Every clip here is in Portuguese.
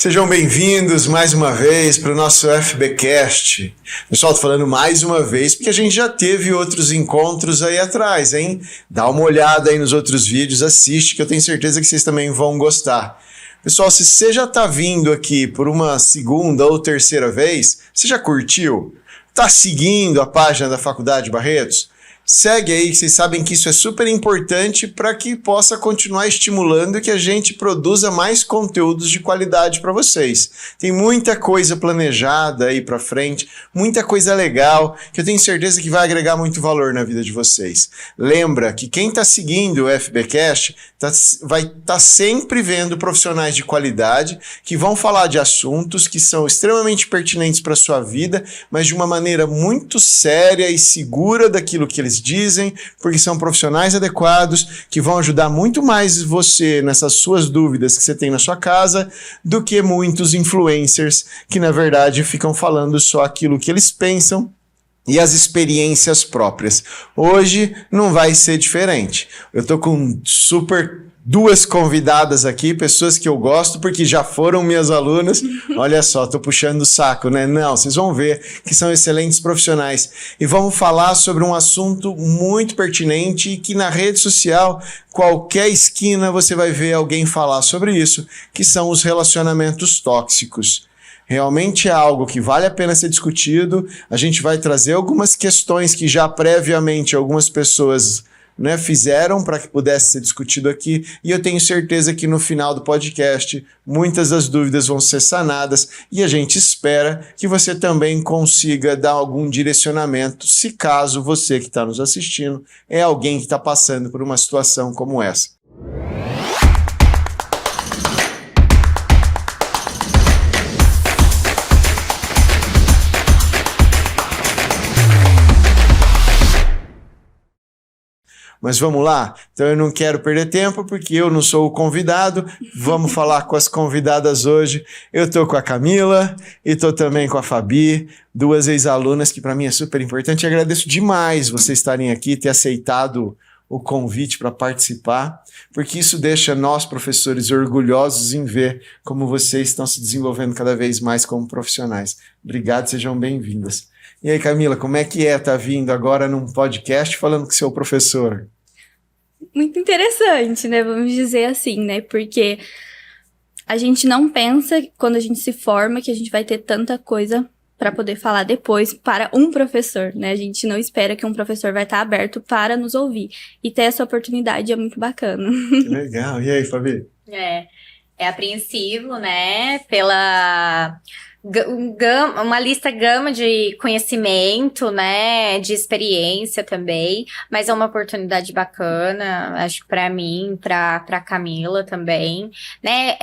Sejam bem-vindos mais uma vez para o nosso FBcast. Pessoal, tô falando mais uma vez porque a gente já teve outros encontros aí atrás, hein? Dá uma olhada aí nos outros vídeos, assiste que eu tenho certeza que vocês também vão gostar. Pessoal, se você já está vindo aqui por uma segunda ou terceira vez, você já curtiu? Está seguindo a página da Faculdade Barretos? Segue aí, que vocês sabem que isso é super importante para que possa continuar estimulando e que a gente produza mais conteúdos de qualidade para vocês. Tem muita coisa planejada aí para frente, muita coisa legal, que eu tenho certeza que vai agregar muito valor na vida de vocês. Lembra que quem está seguindo o FBcast vai estar sempre vendo profissionais de qualidade que vão falar de assuntos que são extremamente pertinentes para a sua vida, mas de uma maneira muito séria e segura daquilo que eles dizem, porque são profissionais adequados que vão ajudar muito mais você nessas suas dúvidas que você tem na sua casa do que muitos influencers que na verdade ficam falando só aquilo que eles pensam e as experiências próprias. Hoje não vai ser diferente. Eu tô com duas convidadas aqui, pessoas que eu gosto porque já foram minhas alunas. Olha só, tô puxando o saco, né? Não, vocês vão ver que são excelentes profissionais. E vamos falar sobre um assunto muito pertinente e que na rede social, qualquer esquina você vai ver alguém falar sobre isso, que são os relacionamentos tóxicos. Realmente é algo que vale a pena ser discutido. A gente vai trazer algumas questões que já previamente algumas pessoas fizeram para que pudesse ser discutido aqui, e eu tenho certeza que no final do podcast muitas das dúvidas vão ser sanadas e a gente espera que você também consiga dar algum direcionamento se caso você que está nos assistindo é alguém que está passando por uma situação como essa. Mas vamos lá? Então eu não quero perder tempo porque eu não sou o convidado. Vamos falar com as convidadas hoje. Eu estou com a Camila e estou também com a Fabi, duas ex-alunas que para mim é super importante. E agradeço demais vocês estarem aqui, ter aceitado o convite para participar, porque isso deixa nós, professores, orgulhosos em ver como vocês estão se desenvolvendo cada vez mais como profissionais. Obrigado, sejam bem-vindas. E aí, Camila, como é que tá vindo agora num podcast falando com seu professor? Muito interessante, né? Vamos dizer assim, né? Porque a gente não pensa, quando a gente se forma, que a gente vai ter tanta coisa para poder falar depois para um professor, né? A gente não espera que um professor vai estar aberto para nos ouvir. E ter essa oportunidade é muito bacana. Que legal. E aí, Fabi? É apreensivo, né? Pela uma lista gama de conhecimento, né, de experiência também, mas é uma oportunidade bacana, acho que para mim, para Camila também, né,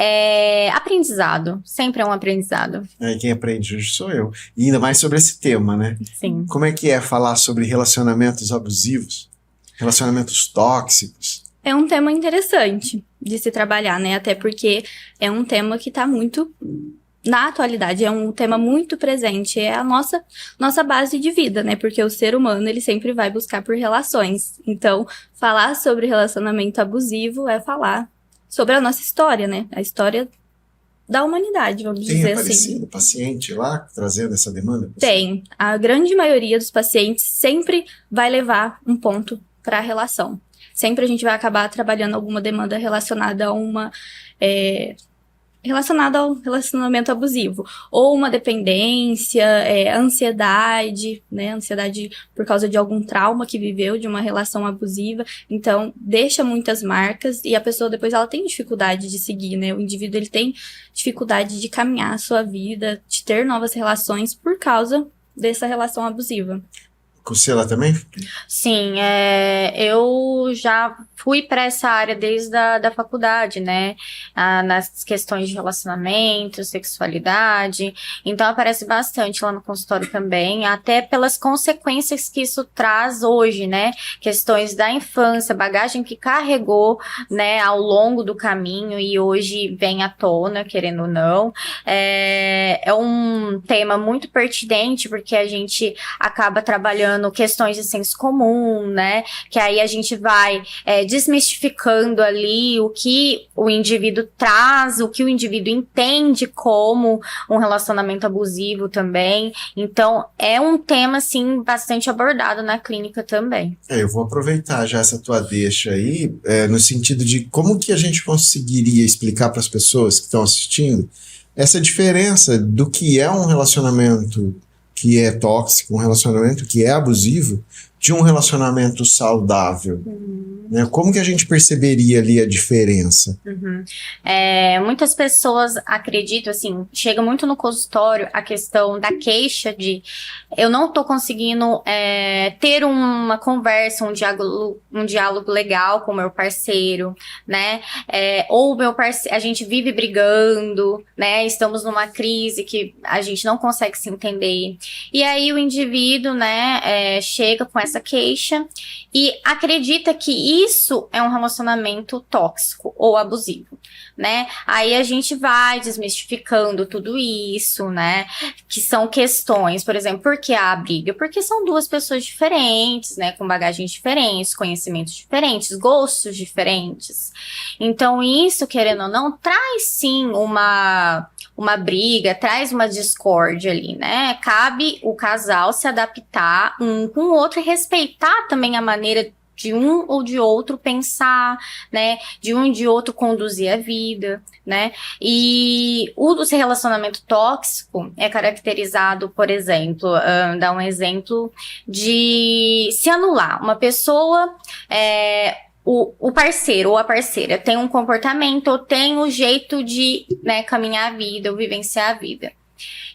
aprendizado, sempre é um aprendizado. E quem aprende hoje sou eu, e ainda mais sobre esse tema, né? Sim. Como é que é falar sobre relacionamentos abusivos, relacionamentos tóxicos? É um tema interessante de se trabalhar, né, até porque é um tema que está muito na atualidade, é um tema muito presente, é a nossa base de vida, né? Porque o ser humano, ele sempre vai buscar por relações. Então, falar sobre relacionamento abusivo é falar sobre a nossa história, né? A história da humanidade, vamos dizer assim. Tem aparecido paciente lá trazendo essa demanda? Tem. A grande maioria dos pacientes sempre vai levar um ponto para a relação. Sempre a gente vai acabar trabalhando alguma demanda relacionada a relacionada ao relacionamento abusivo, ou uma dependência, ansiedade, né, ansiedade por causa de algum trauma que viveu de uma relação abusiva, então deixa muitas marcas e a pessoa depois ela tem dificuldade de seguir, né, o indivíduo ele tem dificuldade de caminhar a sua vida, de ter novas relações por causa dessa relação abusiva. Com você lá também? Sim, eu já fui para essa área desde da faculdade, né? Nas questões de relacionamento, sexualidade. Então, aparece bastante lá no consultório também, até pelas consequências que isso traz hoje, né? Questões da infância, bagagem que carregou, né, ao longo do caminho e hoje vem à tona, querendo ou não. É um tema muito pertinente, porque a gente acaba trabalhando colocando questões de senso comum, né? Que aí a gente vai desmistificando ali o que o indivíduo traz, o que o indivíduo entende como um relacionamento abusivo também. Então, é um tema, assim, bastante abordado na clínica também. Eu vou aproveitar já essa tua deixa aí, no sentido de como que a gente conseguiria explicar para as pessoas que estão assistindo essa diferença do que é um relacionamento que é tóxico, um relacionamento que é abusivo, de um relacionamento saudável. Né? Como que a gente perceberia ali a diferença? Muitas pessoas acreditam, assim, chega muito no consultório a questão da queixa de eu não tô conseguindo ter uma conversa, um diálogo legal com o meu parceiro, né? Ou meu parceiro, a gente vive brigando, né? Estamos numa crise que a gente não consegue se entender. E aí o indivíduo, né, chega com essa queixa e acredita que isso é um relacionamento tóxico ou abusivo, né? Aí a gente vai desmistificando tudo isso, né? Que são questões, por exemplo, por que há briga? Porque são duas pessoas diferentes, né? Com bagagens diferentes, conhecimentos diferentes, gostos diferentes. Então isso, querendo ou não, traz sim uma briga, traz uma discórdia ali, né? Cabe o casal se adaptar um com o outro e respeitar também a maneira de um ou de outro pensar, né? De um e de outro conduzir a vida, né? E o relacionamento tóxico é caracterizado, por exemplo, dar um exemplo de se anular. Uma pessoa, o parceiro ou a parceira tem um comportamento ou tem um jeito de, né, caminhar a vida ou vivenciar a vida.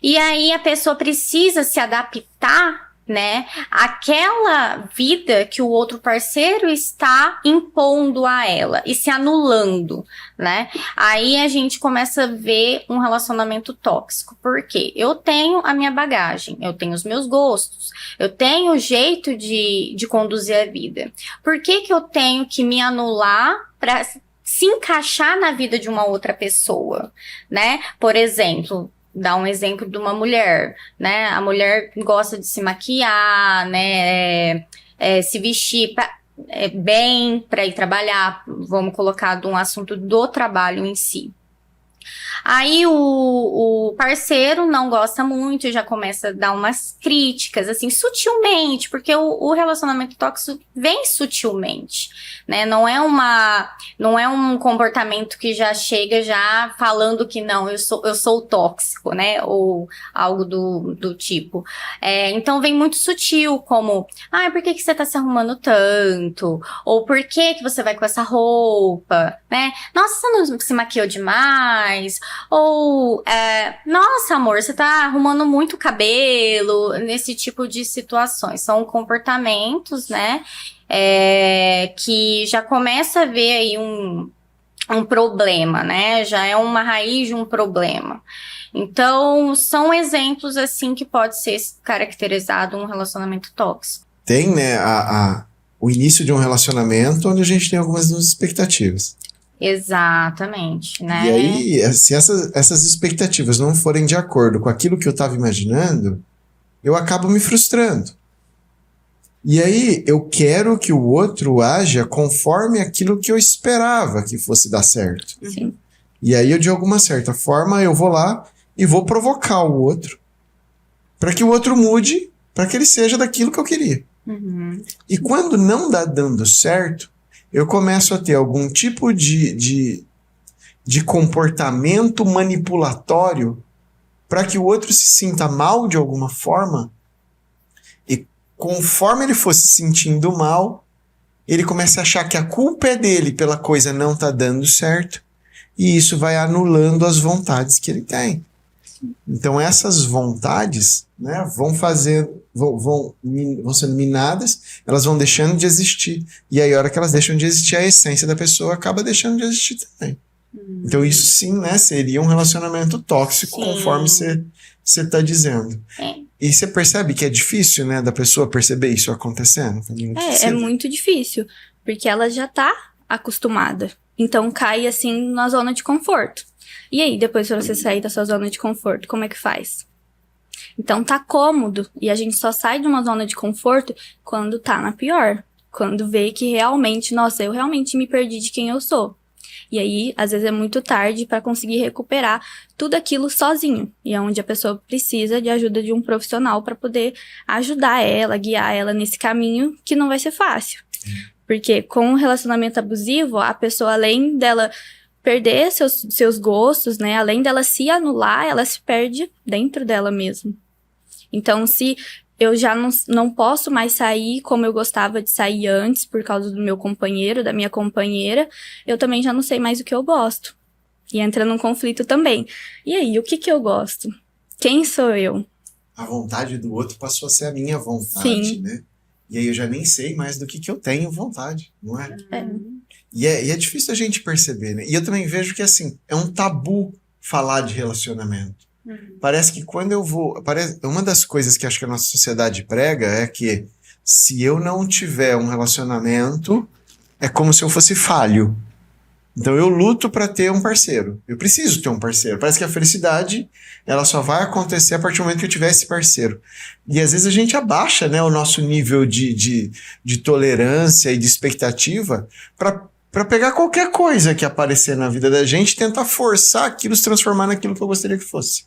E aí a pessoa precisa se adaptar, né, àquela vida que o outro parceiro está impondo a ela e se anulando, né? Aí a gente começa a ver um relacionamento tóxico. Por quê? Eu tenho a minha bagagem, eu tenho os meus gostos, eu tenho o jeito de conduzir a vida. Por que eu tenho que me anular para se encaixar na vida de uma outra pessoa, né? Por exemplo, dar um exemplo de uma mulher, né? A mulher gosta de se maquiar, né? Se vestir bem para ir trabalhar. Vamos colocar de um assunto do trabalho em si. Aí o parceiro não gosta muito, já começa a dar umas críticas, assim, sutilmente, porque o relacionamento tóxico vem sutilmente, né? Não é um comportamento que já chega já falando que não, eu sou tóxico, né? Ou algo do tipo. Então vem muito sutil, como, por que você tá se arrumando tanto? Ou por que você vai com essa roupa, né? Nossa, você não se maquiou demais? Ou, nossa, amor, você tá arrumando muito cabelo, nesse tipo de situações. São comportamentos, né, que já começa a ver aí um problema, né, já é uma raiz de um problema. Então, são exemplos, assim, que pode ser caracterizado um relacionamento tóxico. Tem, né, o início de um relacionamento onde a gente tem algumas expectativas. Exatamente, né? E aí, se essas expectativas não forem de acordo com aquilo que eu estava imaginando, eu acabo me frustrando. E aí, eu quero que o outro haja conforme aquilo que eu esperava que fosse dar certo. Sim. E aí, de alguma certa forma, eu vou lá e vou provocar o outro para que o outro mude, para que ele seja daquilo que eu queria. Uhum. E quando não dá dando certo, eu começo a ter algum tipo de comportamento manipulatório para que o outro se sinta mal de alguma forma. E conforme ele for se sentindo mal, ele começa a achar que a culpa é dele pela coisa não tá dando certo. E isso vai anulando as vontades que ele tem. Então essas vontades, né, vão sendo minadas, elas vão deixando de existir. E aí, a hora que elas deixam de existir, a essência da pessoa acaba deixando de existir também. Então isso sim, né, seria um relacionamento tóxico, sim, conforme você está dizendo. E você percebe que é difícil, né, da pessoa perceber isso acontecendo? É muito difícil, porque ela já tá acostumada. Então cai assim na zona de conforto. E aí, depois pra você sair da sua zona de conforto, como é que faz? Então tá cômodo. E a gente só sai de uma zona de conforto quando tá na pior. Quando vê que realmente, nossa, eu realmente me perdi de quem eu sou. E aí, às vezes é muito tarde para conseguir recuperar tudo aquilo sozinho. E é onde a pessoa precisa de ajuda de um profissional para poder ajudar ela, guiar ela nesse caminho que não vai ser fácil. Porque com o relacionamento abusivo, a pessoa, além dela perder seus gostos, né? Além dela se anular, ela se perde dentro dela mesma. Então, se eu já não posso mais sair como eu gostava de sair antes, por causa do meu companheiro, da minha companheira, eu também já não sei mais o que eu gosto. E entra num conflito também. E aí, o que eu gosto? Quem sou eu? A vontade do outro passou a ser a minha vontade, Sim. né? E aí eu já nem sei mais do que eu tenho vontade, não é? É. E é difícil a gente perceber, né? E eu também vejo que, assim, é um tabu falar de relacionamento. Parece que quando eu vou... uma das coisas que acho que a nossa sociedade prega é que se eu não tiver um relacionamento, é como se eu fosse falho. Então eu luto para ter um parceiro. Eu preciso ter um parceiro. Parece que a felicidade, ela só vai acontecer a partir do momento que eu tiver esse parceiro. E às vezes a gente abaixa, né, o nosso nível de tolerância e de expectativa para pegar qualquer coisa que aparecer na vida da gente e tentar forçar aquilo, se transformar naquilo que eu gostaria que fosse.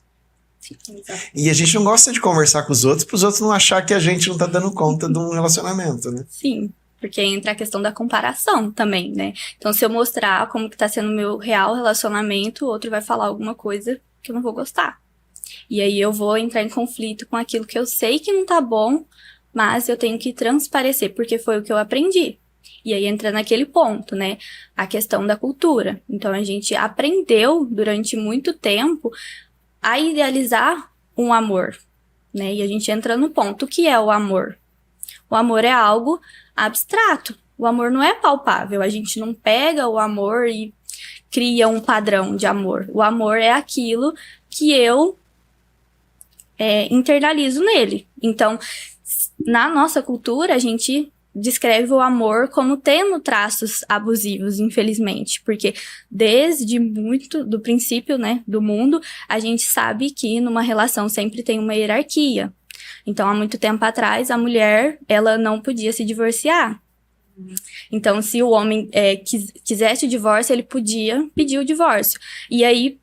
E a gente não gosta de conversar com os outros, para os outros não achar que a gente não tá dando conta de um relacionamento, né? Sim, porque entra a questão da comparação também, né? Então, se eu mostrar como que tá sendo o meu real relacionamento, o outro vai falar alguma coisa que eu não vou gostar. E aí eu vou entrar em conflito com aquilo que eu sei que não tá bom, mas eu tenho que transparecer, porque foi o que eu aprendi. E aí entra naquele ponto, né? A questão da cultura. Então, a gente aprendeu durante muito tempo a idealizar um amor, né? E a gente entra no ponto, o que é o amor? O amor é algo abstrato. O amor não é palpável. A gente não pega o amor e cria um padrão de amor. O amor é aquilo que eu internalizo nele. Então, na nossa cultura, a gente descreve o amor como tendo traços abusivos, infelizmente, porque desde muito do princípio, né, do mundo, a gente sabe que numa relação sempre tem uma hierarquia. Então, há muito tempo atrás, a mulher, ela não podia se divorciar. Então, se o homem quisesse o divórcio, ele podia pedir o divórcio. E aí,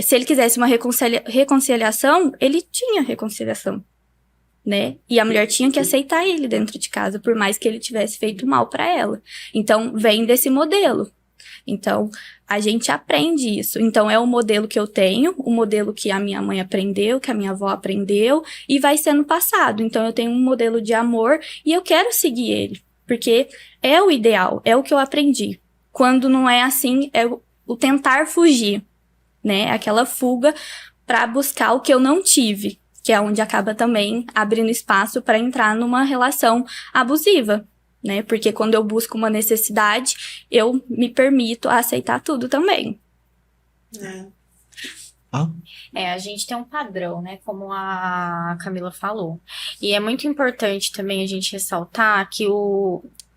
se ele quisesse uma reconciliação, ele tinha reconciliação. Né? E a mulher tinha que aceitar ele dentro de casa, por mais que ele tivesse feito mal para ela. Então, vem desse modelo. Então, a gente aprende isso. Então, é o modelo que eu tenho, o modelo que a minha mãe aprendeu, que a minha avó aprendeu, e vai sendo passado. Então, eu tenho um modelo de amor e eu quero seguir ele, porque é o ideal, é o que eu aprendi. Quando não é assim, é o tentar fugir, né? Aquela fuga para buscar o que eu não tive, que é onde acaba também abrindo espaço para entrar numa relação abusiva, né? Porque quando eu busco uma necessidade, eu me permito aceitar tudo também. A gente tem um padrão, né? Como a Camila falou. E é muito importante também a gente ressaltar que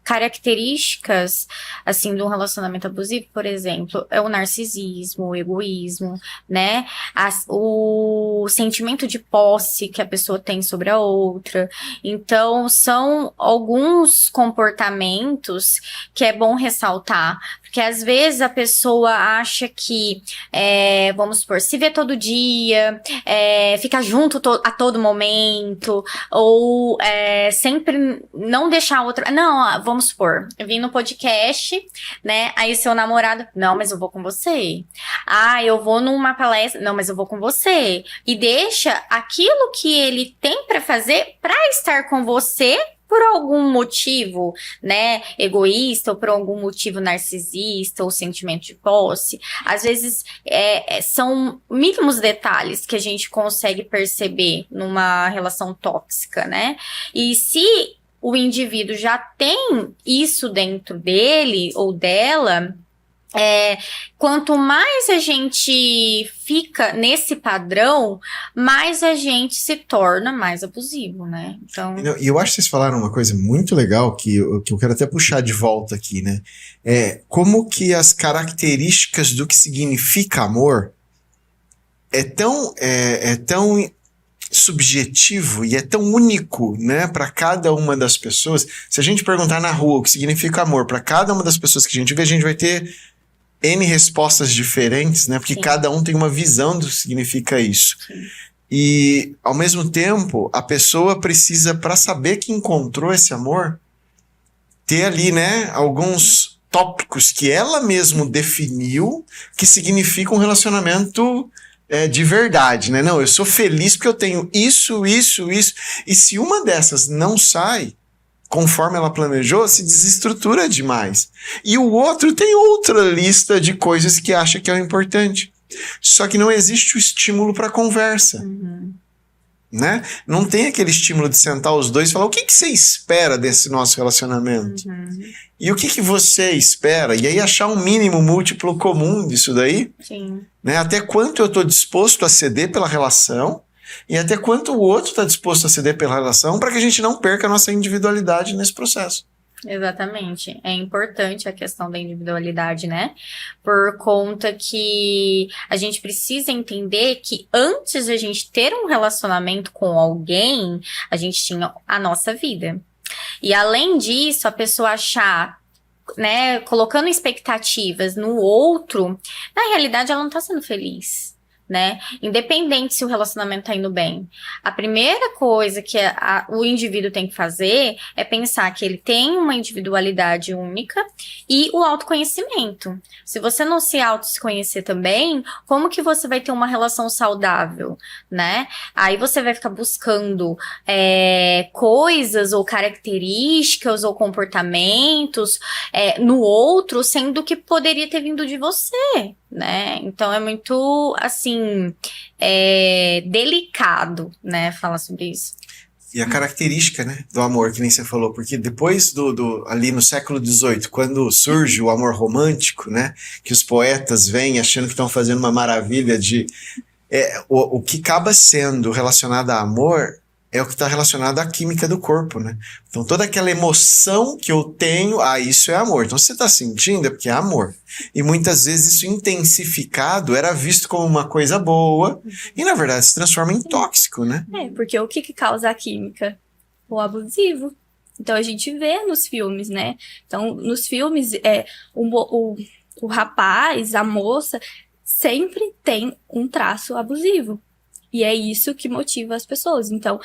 características, assim, de um relacionamento abusivo, por exemplo, é o narcisismo, o egoísmo, né? O sentimento de posse que a pessoa tem sobre a outra. Então, são alguns comportamentos que é bom ressaltar, porque às vezes a pessoa acha que, vamos supor, se vê todo dia, fica junto a todo momento, ou sempre não deixar a outra... Não, vamos supor, eu vim no podcast, né? Aí seu namorado, não, mas eu vou com você. Ah, eu vou numa palestra, não, mas eu vou com você. E deixa aquilo que ele tem pra fazer pra estar com você por algum motivo, né, egoísta, ou por algum motivo narcisista, ou sentimento de posse. Às vezes, são mínimos detalhes que a gente consegue perceber numa relação tóxica, né? E se o indivíduo já tem isso dentro dele ou dela, quanto mais a gente fica nesse padrão, mais a gente se torna mais abusivo, né? Então... E eu acho que vocês falaram uma coisa muito legal que eu quero até puxar de volta aqui, né? Como que as características do que significa amor é tão subjetivo e é tão único, né, para cada uma das pessoas. Se a gente perguntar na rua o que significa amor para cada uma das pessoas que a gente vê, a gente vai ter N respostas diferentes, né, porque cada um tem uma visão do que significa isso. Sim. E, ao mesmo tempo, a pessoa precisa, para saber que encontrou esse amor, ter ali, né, alguns tópicos que ela mesma definiu que significam um relacionamento de verdade, né? Não, eu sou feliz porque eu tenho isso. E se uma dessas não sai conforme ela planejou, se desestrutura demais. E o outro tem outra lista de coisas que acha que é o importante. Só que não existe o estímulo para conversa. Né? Não tem aquele estímulo de sentar os dois e falar: o que você espera desse nosso relacionamento? E o que você espera? E aí achar um mínimo múltiplo comum disso daí. Sim. Né? Até quanto eu estou disposto a ceder pela relação e até quanto o outro está disposto a ceder pela relação, para que a gente não perca a nossa individualidade nesse processo. Exatamente. É importante a questão da individualidade, né? Por conta que a gente precisa entender que antes de a gente ter um relacionamento com alguém, a gente tinha a nossa vida. E além disso, a pessoa achar, né, colocando expectativas no outro, na realidade ela não tá sendo feliz. Né? Independente se o relacionamento tá indo bem. A primeira coisa que o indivíduo tem que fazer é pensar que ele tem uma individualidade única e o autoconhecimento. Se você não se conhecer também, como que você vai ter uma relação saudável, né? Aí você vai ficar buscando coisas ou características ou comportamentos no outro, sendo que poderia ter vindo de você, né? Então é muito, assim, delicado, né, falar sobre isso. E a característica, né, do amor, que nem você falou, porque depois ali no século XVIII, quando surge o amor romântico, né, que os poetas vêm achando que estão fazendo uma maravilha o que acaba sendo relacionado a amor é o que está relacionado à química do corpo, né? Então toda aquela emoção que eu tenho, isso é amor. Então se você está sentindo é porque é amor. E muitas vezes isso intensificado era visto como uma coisa boa e na verdade se transforma em tóxico, né? Porque o que causa a química? O abusivo. Então a gente vê nos filmes, né? Então nos filmes o rapaz, a moça, sempre tem um traço abusivo. E é isso que motiva as pessoas. Então,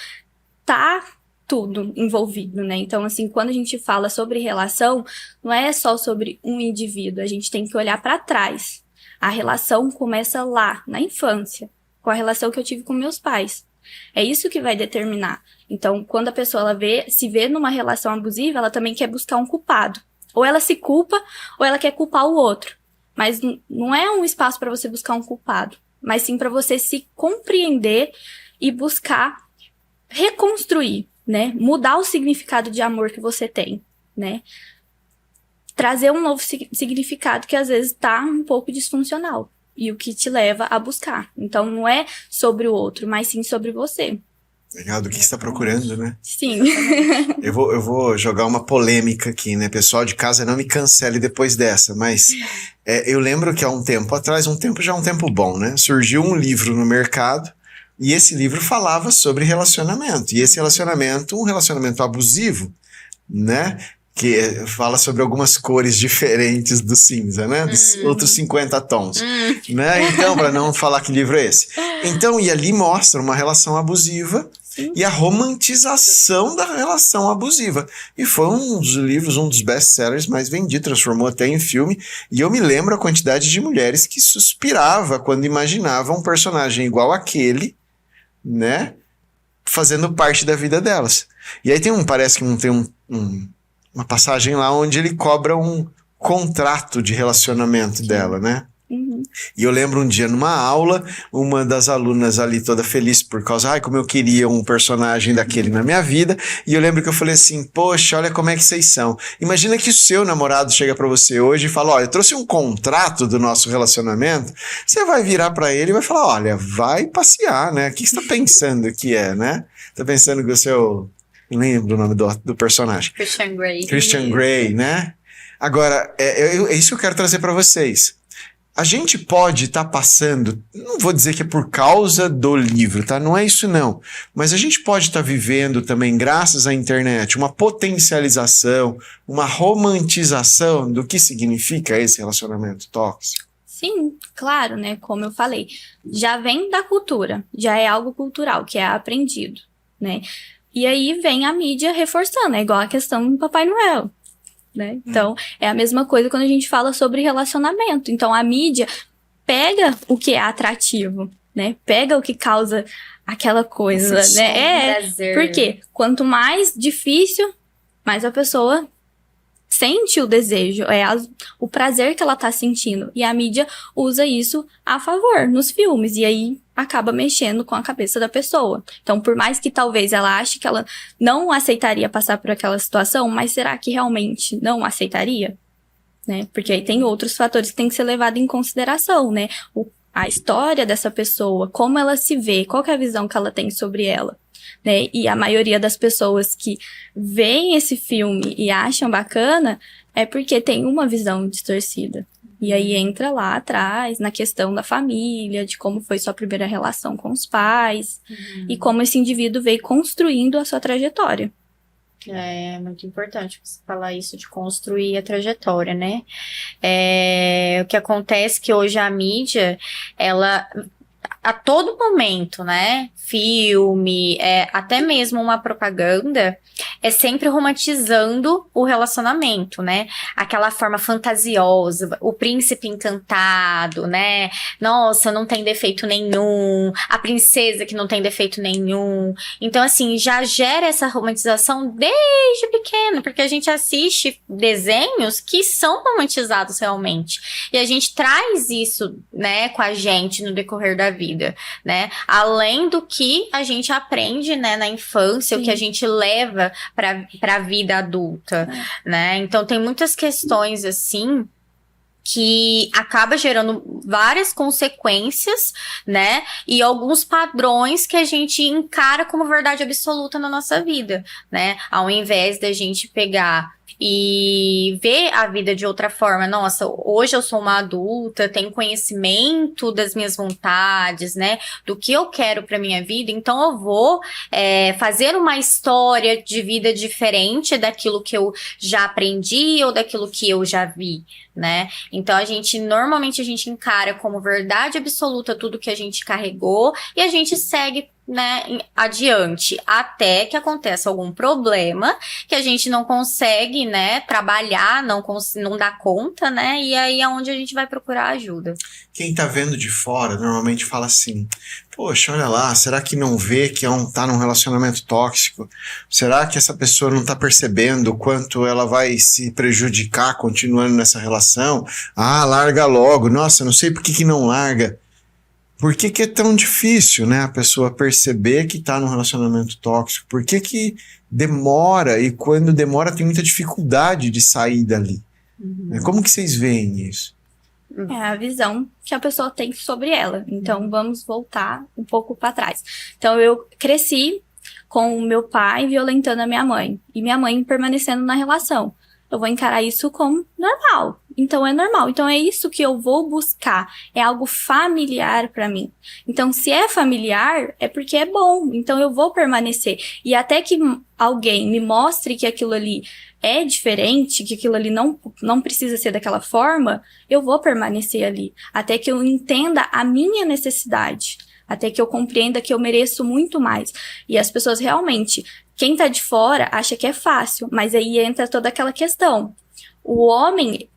tá tudo envolvido, né? Então, assim, quando a gente fala sobre relação, não é só sobre um indivíduo. A gente tem que olhar para trás. A relação começa lá, na infância, com a relação que eu tive com meus pais. É isso que vai determinar. Então, quando a pessoa se vê numa relação abusiva, ela também quer buscar um culpado. Ou ela se culpa, ou ela quer culpar o outro. Mas não é um espaço para você buscar um culpado, mas sim para você se compreender e buscar reconstruir, né? Mudar o significado de amor que você tem, né? Trazer um novo significado que às vezes tá um pouco disfuncional e o que te leva a buscar. Então não é sobre o outro, mas sim sobre você. Legal, do que você está procurando, né? Sim. Eu vou jogar uma polêmica aqui, né? Pessoal de casa, não me cancele depois dessa, mas eu lembro que há um tempo atrás, um tempo bom, né? Surgiu um livro no mercado e esse livro falava sobre relacionamento. E esse relacionamento, um relacionamento abusivo, né? Que fala sobre algumas cores diferentes do cinza, né? Dos outros 50 tons, né? Então, para não falar que livro é esse. Então, e ali mostra uma relação abusiva e a romantização da relação abusiva. E foi um dos livros, um dos best-sellers mais vendidos, transformou até em filme. E eu me lembro a quantidade de mulheres que suspirava quando imaginava um personagem igual àquele, né? Fazendo parte da vida delas. E aí parece que tem uma passagem lá onde ele cobra um contrato de relacionamento dela, né? E eu lembro um dia numa aula, uma das alunas ali toda feliz por causa, como eu queria um personagem daquele na minha vida, e eu lembro que eu falei assim, poxa, olha como é que vocês são. Imagina que o seu namorado chega pra você hoje e fala, olha, eu trouxe um contrato do nosso relacionamento, você vai virar pra ele e vai falar, olha, vai passear, né? O que você tá pensando que né? Tá pensando que o seu... Não lembro o nome do personagem. Christian Grey. Christian Grey, né? Agora, é isso que eu quero trazer para vocês. A gente pode estar passando, não vou dizer que é por causa do livro, tá? Não é isso não. Mas a gente pode estar vivendo também, graças à internet, uma potencialização, uma romantização do que significa esse relacionamento tóxico. Sim, claro, né? Como eu falei, já vem da cultura, já é algo cultural, que é aprendido, né? E aí vem a mídia reforçando, é igual a questão do Papai Noel. Né? Então, é a mesma coisa quando a gente fala sobre relacionamento. Então, a mídia pega o que é atrativo, né? Pega o que causa aquela coisa, né? Porque quanto mais difícil, mais a pessoa sente o desejo, o prazer que ela tá sentindo. E a mídia usa isso a favor nos filmes. E aí acaba mexendo com a cabeça da pessoa. Então, por mais que talvez ela ache que ela não aceitaria passar por aquela situação, mas será que realmente não aceitaria? Né? Porque aí tem outros fatores que tem que ser levado em consideração, né? A história dessa pessoa, como ela se vê, qual que é a visão que ela tem sobre ela. Né? E a maioria das pessoas que veem esse filme e acham bacana é porque tem uma visão distorcida. E aí entra lá atrás, na questão da família, de como foi sua primeira relação com os pais, e como esse indivíduo veio construindo a sua trajetória. É muito importante você falar isso de construir a trajetória, né? O que acontece é que hoje a mídia, ela... a todo momento, né, filme, até mesmo uma propaganda, é sempre romantizando o relacionamento, né, aquela forma fantasiosa, o príncipe encantado, né, nossa, não tem defeito nenhum, a princesa que não tem defeito nenhum, então assim, já gera essa romantização desde pequeno, porque a gente assiste desenhos que são romantizados realmente, e a gente traz isso, né, com a gente no decorrer da vida, né? Além do que a gente aprende, né, na infância, Sim. o que a gente leva para a vida adulta, né? Então tem muitas questões assim que acaba gerando várias consequências, né? E alguns padrões que a gente encara como verdade absoluta na nossa vida, né? Ao invés da gente pegar e ver a vida de outra forma. Nossa, hoje eu sou uma adulta, tenho conhecimento das minhas vontades, né? Do que eu quero pra minha vida, então eu vou fazer uma história de vida diferente daquilo que eu já aprendi ou daquilo que eu já vi, né? Então normalmente a gente encara como verdade absoluta tudo que a gente carregou e a gente segue, né, adiante, até que aconteça algum problema que a gente não consegue, né, trabalhar, não dá conta, né, e aí é onde a gente vai procurar ajuda. Quem tá vendo de fora normalmente fala assim, poxa, olha lá, será que não vê que tá num relacionamento tóxico? Será que essa pessoa não tá percebendo o quanto ela vai se prejudicar continuando nessa relação? Ah, larga logo, nossa, não sei por que não larga. Por que é tão difícil, né, a pessoa perceber que está num relacionamento tóxico? Por que demora? E quando demora tem muita dificuldade de sair dali. Como que vocês veem isso? É a visão que a pessoa tem sobre ela. Então, vamos voltar um pouco para trás. Então, eu cresci com o meu pai violentando a minha mãe. E minha mãe permanecendo na relação. Eu vou encarar isso como normal. Então, é normal. Então, é isso que eu vou buscar. É algo familiar para mim. Então, se é familiar, é porque é bom. Então, eu vou permanecer. E até que alguém me mostre que aquilo ali é diferente, que aquilo ali não precisa ser daquela forma, eu vou permanecer ali. Até que eu entenda a minha necessidade. Até que eu compreenda que eu mereço muito mais. E as pessoas realmente... Quem tá de fora acha que é fácil, mas aí entra toda aquela questão. O homem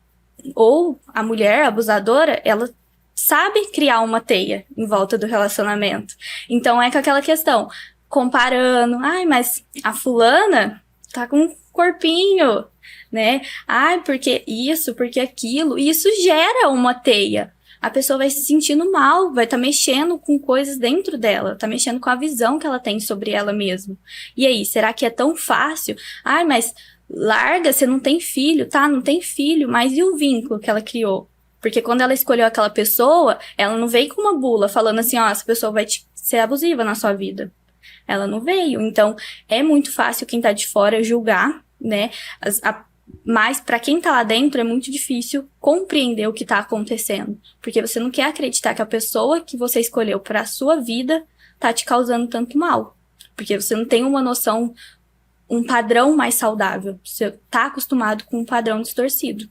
ou a mulher abusadora, ela sabe criar uma teia em volta do relacionamento. Então é com aquela questão, comparando, ai, mas a fulana tá com um corpinho, né? Ai, porque isso, porque aquilo, e isso gera uma teia. A pessoa vai se sentindo mal, vai estar mexendo com coisas dentro dela, tá mexendo com a visão que ela tem sobre ela mesma. E aí, será que é tão fácil? Ai, mas larga, você não tem filho, tá? Não tem filho, mas e o vínculo que ela criou? Porque quando ela escolheu aquela pessoa, ela não veio com uma bula falando assim, ó, essa pessoa vai ser abusiva na sua vida. Ela não veio. Então, é muito fácil quem tá de fora julgar, né? Mas para quem tá lá dentro é muito difícil compreender o que tá acontecendo, porque você não quer acreditar que a pessoa que você escolheu para a sua vida tá te causando tanto mal, porque você não tem uma noção, um padrão mais saudável. Você tá acostumado com um padrão distorcido.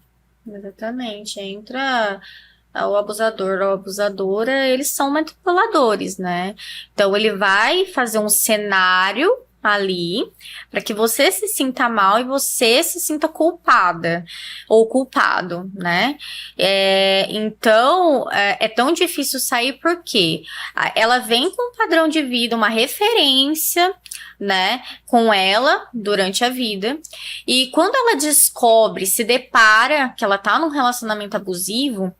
Exatamente. Entra o abusador ou a abusadora, eles são manipuladores, né? Então, ele vai fazer um cenário ali para que você se sinta mal e você se sinta culpada ou culpado, né? Então, é tão difícil sair porque ela vem com um padrão de vida, uma referência, né, com ela durante a vida, e quando ela descobre, se depara que ela tá num relacionamento abusivo,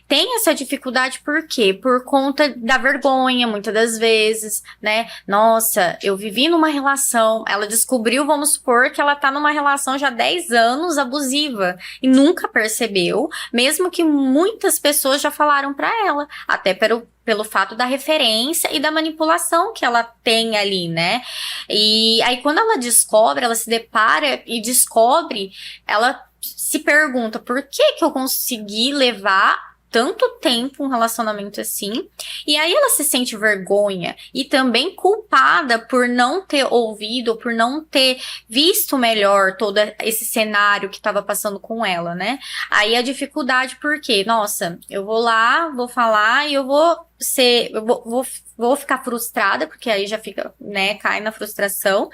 tem essa dificuldade por quê? Por conta da vergonha, muitas das vezes, né? Nossa, eu vivi numa relação, ela descobriu, vamos supor, que ela tá numa relação já há 10 anos abusiva e nunca percebeu, mesmo que muitas pessoas já falaram pra ela, até pelo fato da referência e da manipulação que ela tem ali, né? E aí, quando ela descobre, ela se depara e descobre, ela se pergunta por que eu consegui levar tanto tempo um relacionamento assim, e aí ela se sente vergonha e também culpada por não ter ouvido, por não ter visto melhor todo esse cenário que estava passando com ela, né? Aí a dificuldade, porque, nossa, eu vou lá, vou falar e eu vou ficar frustrada, porque aí já fica, né, cai na frustração.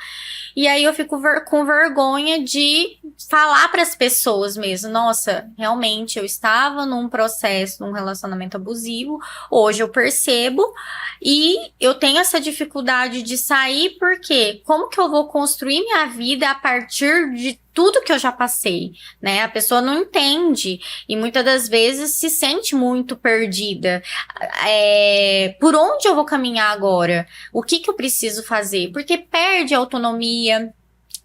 E aí eu fico com vergonha de falar para as pessoas mesmo. Nossa, realmente eu estava num processo, num relacionamento abusivo. Hoje eu percebo e eu tenho essa dificuldade de sair, porque como que eu vou construir minha vida a partir de tudo que eu já passei, né? A pessoa não entende e muitas das vezes se sente muito perdida. Por onde eu vou caminhar agora? O que eu preciso fazer? Porque perde a autonomia,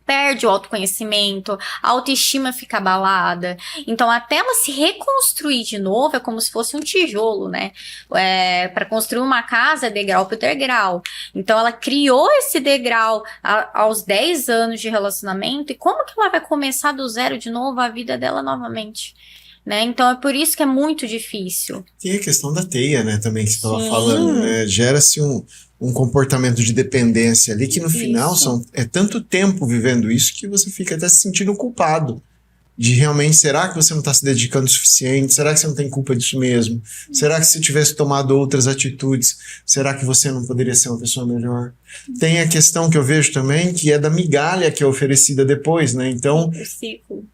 perde o autoconhecimento, a autoestima fica abalada. Então, até ela se reconstruir de novo, é como se fosse um tijolo, né? Para construir uma casa, é degrau por degrau. Então, ela criou esse degrau aos 10 anos de relacionamento, e como que ela vai começar do zero de novo a vida dela novamente? Né? Então, é por isso que é muito difícil. Tem a questão da teia, né, também, que você estava falando, né? Gera-se um comportamento de dependência ali que no final é tanto tempo vivendo isso que você fica até se sentindo culpado de realmente, será que você não está se dedicando o suficiente? Será que você não tem culpa disso mesmo? Será que se tivesse tomado outras atitudes, será que você não poderia ser uma pessoa melhor? Tem a questão que eu vejo também, que é da migalha que é oferecida depois, né? Então,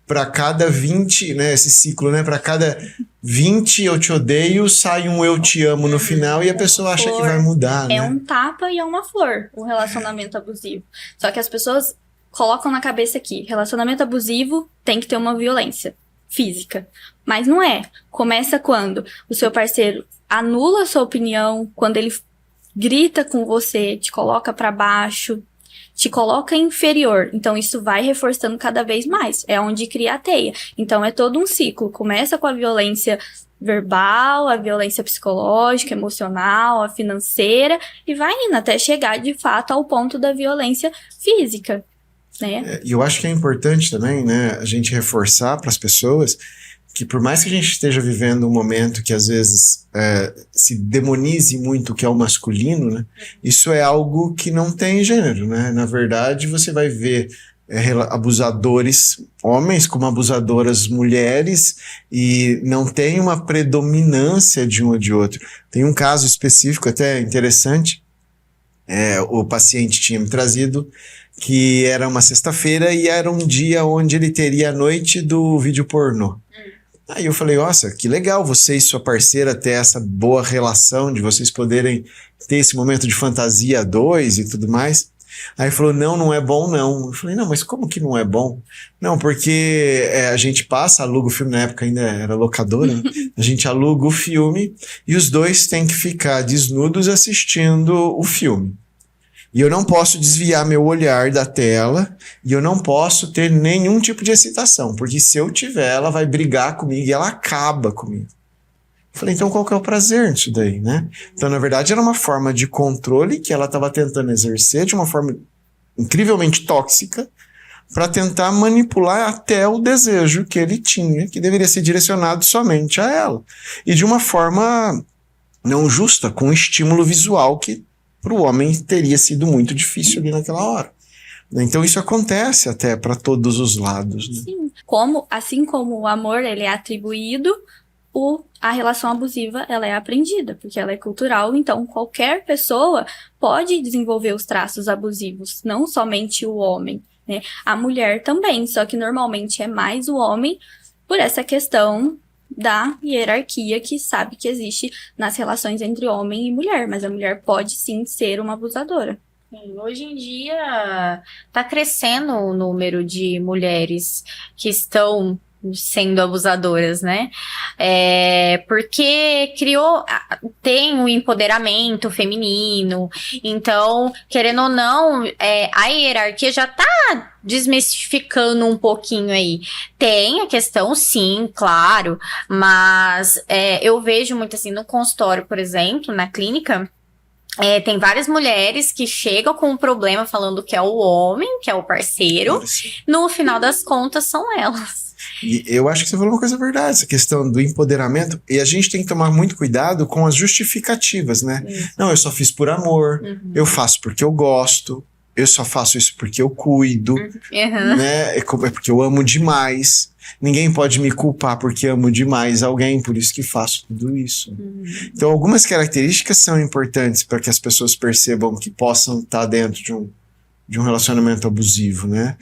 para cada 20, né, esse ciclo, né, para cada 20 eu te odeio, sai um eu te amo no final e a pessoa acha que vai mudar, né? É um tapa e é uma flor, o relacionamento abusivo. Só que as pessoas colocam na cabeça que relacionamento abusivo tem que ter uma violência física. Mas não é. Começa quando o seu parceiro anula a sua opinião, quando ele grita com você, te coloca pra baixo, te coloca inferior. Então, isso vai reforçando cada vez mais. É onde cria a teia. Então, é todo um ciclo. Começa com a violência verbal, a violência psicológica, emocional, a financeira, e vai indo até chegar, de fato, ao ponto da violência física. Né? E eu acho que é importante também, né, a gente reforçar para as pessoas que, por mais que a gente esteja vivendo um momento que às vezes se demonize muito o que é o masculino, né, isso é algo que não tem gênero, né? Na verdade, você vai ver abusadores homens como abusadoras mulheres, e não tem uma predominância de um ou de outro. Tem um caso específico até interessante, o paciente tinha me trazido, que era uma sexta-feira e era um dia onde ele teria a noite do vídeo pornô. Aí eu falei, nossa, que legal você e sua parceira ter essa boa relação, de vocês poderem ter esse momento de fantasia a dois e tudo mais. Aí ele falou, não é bom não. Eu falei, não, mas como que não é bom? Não, porque a gente aluga o filme, na época ainda era locadora, né? A gente aluga o filme e os dois têm que ficar desnudos assistindo o filme. E eu não posso desviar meu olhar da tela, e eu não posso ter nenhum tipo de excitação, porque se eu tiver, ela vai brigar comigo e ela acaba comigo. Eu falei, então qual que é o prazer nisso daí, né? Então, na verdade, era uma forma de controle que ela estava tentando exercer de uma forma incrivelmente tóxica, para tentar manipular até o desejo que ele tinha, que deveria ser direcionado somente a ela. E de uma forma não justa, com um estímulo visual que para o homem teria sido muito difícil ali naquela hora. Então isso acontece até para todos os lados. Né? Sim. Assim como o amor ele é atribuído, a relação abusiva ela é aprendida, porque ela é cultural, então qualquer pessoa pode desenvolver os traços abusivos, não somente o homem, né? A mulher também, só que normalmente é mais o homem por essa questão da hierarquia que sabe que existe nas relações entre homem e mulher, mas a mulher pode sim ser uma abusadora. Sim, hoje em dia está crescendo o número de mulheres que estão sendo abusadoras, né? Porque tem o empoderamento feminino, então, querendo ou não, a hierarquia já tá desmistificando um pouquinho aí. Tem a questão, sim, claro, mas eu vejo muito assim, no consultório, por exemplo, na clínica, tem várias mulheres que chegam com um problema falando que é o homem, que é o parceiro, no final das contas são elas. E eu acho que você falou uma coisa verdade, essa questão do empoderamento, e a gente tem que tomar muito cuidado com as justificativas, né? Não, eu só fiz por amor, eu faço porque eu gosto, eu só faço isso porque eu cuido, né? É porque eu amo demais. Ninguém pode me culpar porque amo demais alguém, por isso que faço tudo isso. Então, algumas características são importantes para que as pessoas percebam que possam estar dentro de um relacionamento abusivo, né?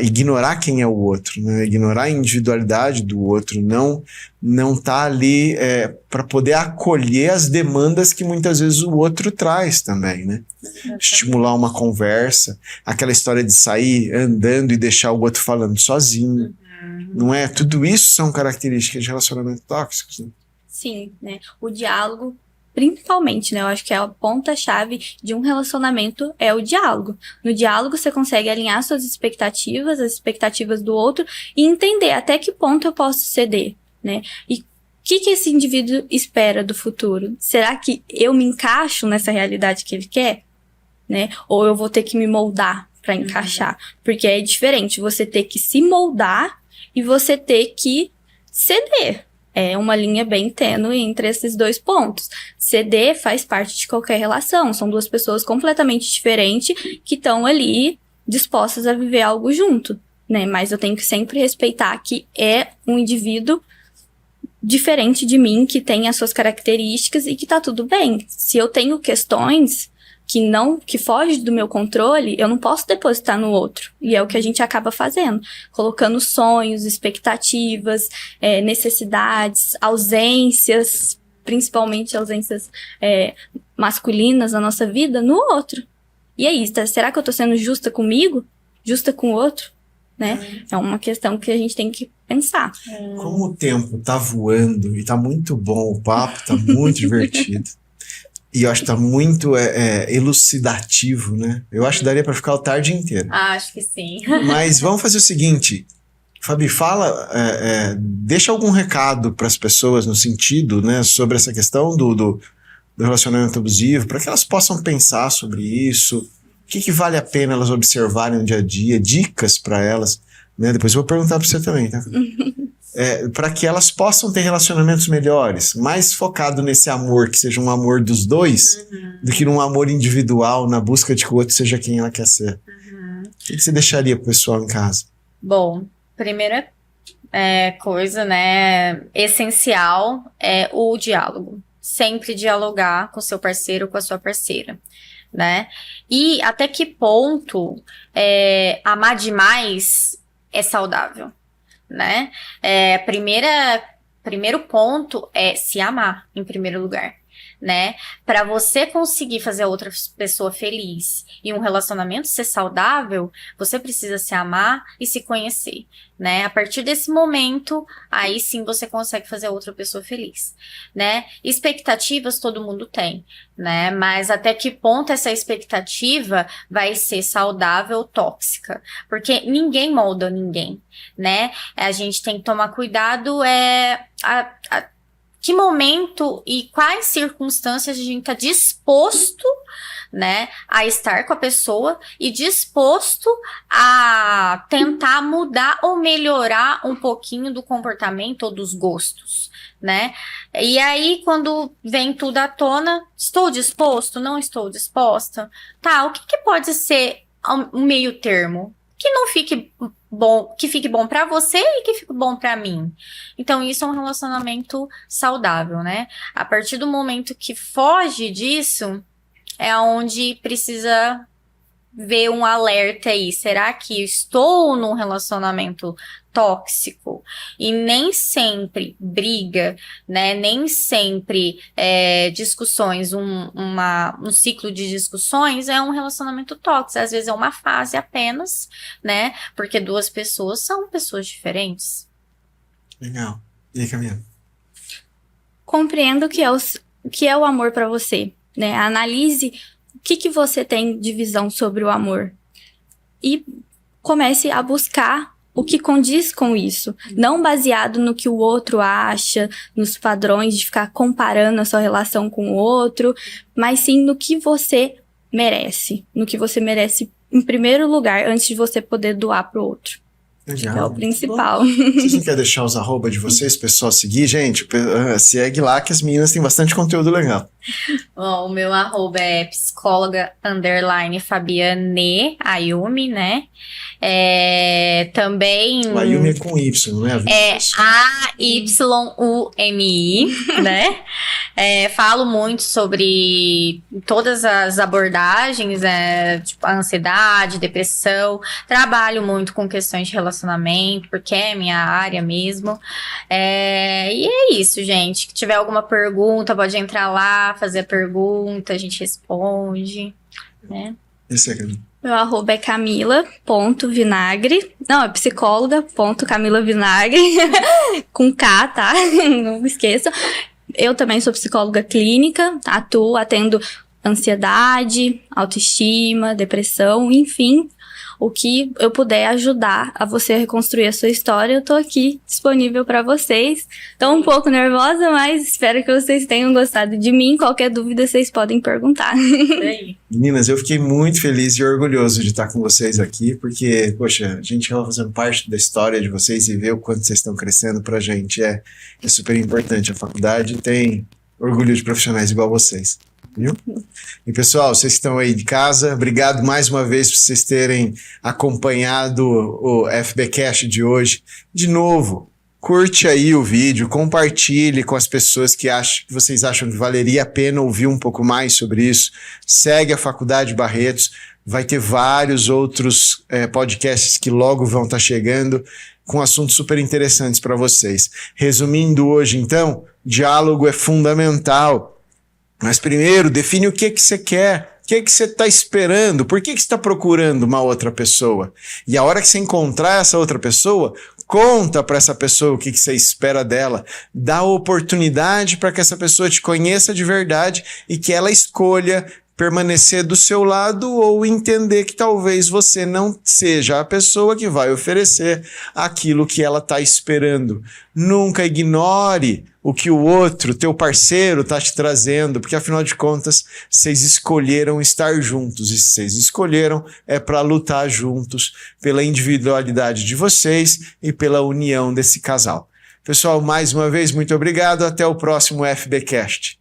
Ignorar quem é o outro, né? Ignorar a individualidade do outro, não tá ali para poder acolher as demandas que muitas vezes o outro traz também, né? Estimular uma conversa, aquela história de sair andando e deixar o outro falando sozinho, não é? Tudo isso são características de relacionamento tóxicos, né? Sim, né? O diálogo, principalmente, né? Eu acho que a ponta-chave de um relacionamento é o diálogo. No diálogo você consegue alinhar suas expectativas, as expectativas do outro e entender até que ponto eu posso ceder, né? E o que esse indivíduo espera do futuro? Será que eu me encaixo nessa realidade que ele quer, né? Ou eu vou ter que me moldar para encaixar? Porque é diferente você ter que se moldar e você ter que ceder. É uma linha bem tênue entre esses dois pontos. Ceder faz parte de qualquer relação. São duas pessoas completamente diferentes que estão ali dispostas a viver algo junto, né? Mas eu tenho que sempre respeitar que é um indivíduo diferente de mim, que tem as suas características e que tá tudo bem. Se eu tenho questões que fogem do meu controle, eu não posso depositar no outro. E é o que a gente acaba fazendo. Colocando sonhos, expectativas, necessidades, ausências, principalmente ausências masculinas na nossa vida, no outro. E aí, será que eu tô sendo justa comigo? Justa com o outro? Né? É uma questão que a gente tem que pensar. Como o tempo tá voando e tá muito bom, o papo tá muito divertido. E eu acho que tá muito elucidativo, né? Eu acho que daria pra ficar a tarde inteira. Acho que sim. Mas vamos fazer o seguinte, Fabi, deixa algum recado para as pessoas no sentido, né, sobre essa questão do relacionamento abusivo, para que elas possam pensar sobre isso, o que vale a pena elas observarem no dia a dia, dicas para elas, né? Depois eu vou perguntar para você também, tá? Para que elas possam ter relacionamentos melhores, mais focado nesse amor, que seja um amor dos dois, do que num amor individual, na busca de que o outro seja quem ela quer ser. O que você deixaria pro pessoal em casa? Bom, primeira coisa, né, essencial é o diálogo. Sempre dialogar com seu parceiro ou com a sua parceira, né? E até que ponto amar demais é saudável, né? Primeiro ponto é se amar, em primeiro lugar, né? Para você conseguir fazer a outra pessoa feliz e um relacionamento ser saudável, você precisa se amar e se conhecer, né? A partir desse momento, aí sim você consegue fazer a outra pessoa feliz, né? Expectativas todo mundo tem, né? Mas até que ponto essa expectativa vai ser saudável ou tóxica? Porque ninguém molda ninguém, né? A gente tem que tomar cuidado que momento e quais circunstâncias a gente está disposto, né, a estar com a pessoa e disposto a tentar mudar ou melhorar um pouquinho do comportamento ou dos gostos, né? E aí, quando vem tudo à tona, estou disposto? Não estou disposta? Tá, o que pode ser um meio termo? Que não fique bom, que fique bom pra você e que fique bom pra mim. Então, isso é um relacionamento saudável, né? A partir do momento que foge disso, é onde precisa ver um alerta aí. Será que estou num relacionamento tóxico? E nem sempre briga, né? Nem sempre discussões, um ciclo de discussões é um relacionamento tóxico. Às vezes é uma fase apenas, né? Porque duas pessoas são pessoas diferentes. Legal. E aí, Camila? Compreenda o que é o amor para você, né? Analise o que você tem de visão sobre o amor e comece a buscar o que condiz com isso, não baseado no que o outro acha, nos padrões de ficar comparando a sua relação com o outro, mas sim no que você merece em primeiro lugar, antes de você poder doar pro outro. Legal. É o principal. Vocês não querem deixar os arroba de vocês, pessoal, seguir? Gente, segue lá que as meninas têm bastante conteúdo legal. Bom, o meu arroba é psicóloga_Fabiane Ayumi, né? Também... O Ayumi é com Y, não é? É AYUMI, né? Falo muito sobre todas as abordagens, tipo a ansiedade, depressão. Trabalho muito com questões de relacionamento, porque é minha área mesmo. E é isso, gente. Se tiver alguma pergunta, pode entrar lá, fazer a pergunta, a gente responde, né? Esse é Camila. Meu arroba é camila.vinagre. Não, é psicóloga.camilavinagre. Com K, tá? Não esqueça. Eu também sou psicóloga clínica, atendo ansiedade, autoestima, depressão, enfim. O que eu puder ajudar a você a reconstruir a sua história, eu tô aqui disponível para vocês. Tô um pouco nervosa, mas espero que vocês tenham gostado de mim. Qualquer dúvida, vocês podem perguntar. Meninas, eu fiquei muito feliz e orgulhoso de estar com vocês aqui, porque, poxa, a gente vai fazendo parte da história de vocês e ver o quanto vocês estão crescendo pra gente é super importante. A faculdade tem orgulho de profissionais igual vocês. Viu? E pessoal, vocês que estão aí de casa, obrigado mais uma vez por vocês terem acompanhado o FBcast de hoje. De novo, curte aí o vídeo, compartilhe com as pessoas que vocês acham que valeria a pena ouvir um pouco mais sobre isso. Segue a Faculdade Barretos, vai ter vários outros podcasts que logo vão estar chegando com assuntos super interessantes para vocês. Resumindo hoje, então, diálogo é fundamental. Mas primeiro, define o que você quer, o que você está esperando, por que você está procurando uma outra pessoa. E a hora que você encontrar essa outra pessoa, conta para essa pessoa o que você espera dela. Dá oportunidade para que essa pessoa te conheça de verdade e que ela escolha permanecer do seu lado ou entender que talvez você não seja a pessoa que vai oferecer aquilo que ela está esperando. Nunca ignore o que o outro, teu parceiro, está te trazendo, porque afinal de contas, vocês escolheram estar juntos, e se vocês escolheram, é para lutar juntos pela individualidade de vocês e pela união desse casal. Pessoal, mais uma vez, muito obrigado, até o próximo FBcast.